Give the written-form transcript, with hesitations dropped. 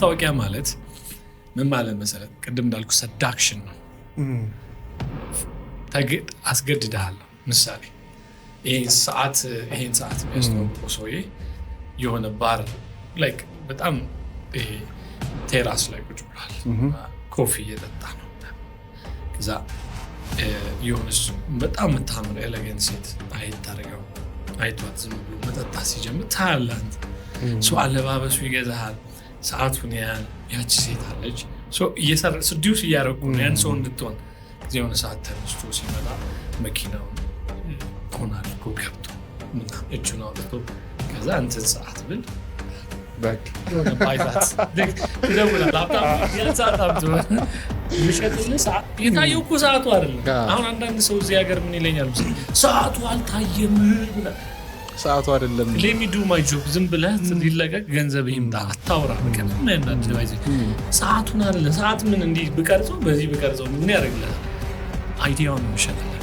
ማስታወቂያ ማለት ምን ማለት መሰረት ቅድም እንዳልኩ ሰዳክሽን ነው አስገድደሃል ምሳሌ ይሄን ሰዓት የሚያስተዋውቀው ሰውዬ የሆነ ባር ላይክ በጣም ይሄ ቴራስ ላይ ቁጭ ብሏል ኮፊ እየጠጣ ነው ከዛ የሆነች በጣም የምታምር ኤሌጋንት ሴት አይታረገው አይቷት ዝም ብሎ መጠጣ ሲጀምር ታያለህ ሰው አለባበሱ ይገዛሃል ሰዓቱን ያቺ ሴት አለች እየሰራ ስዲውስ እያደረጉ ነው ያን ሰው እንድትሆን የሆነ ሰዓት ተነስቶ ሲመጣ መኪናውን ሆን አድርጎ ገብቶ ምናምን እጁን አውጥቶ ከዛ እንትን ሰዓት ብል የሆነ ባይታት ይደውላል ሰዓት አምቶ የሚሸጥልህ ሰዓት የታየው እኮ ሰዓቱ አይደለም አሁን አንዳንድ ሰው እዚህ ሀገር ምን ይለኛል ሰዓቱ አልታየም ሰዓቱ አይደለም let me do my job ዝም ብለህ ይለቀቅ ገንዘብ ይምጣ አታውራ ምንም ያናድ ሰዓቱን አይደለም ሰዓት ምን እንዲህ ብቀርጸው በዚህ ብቀርጸው ምን ያደርግልሃል አይዲያውን ነው የሚሸጥልህ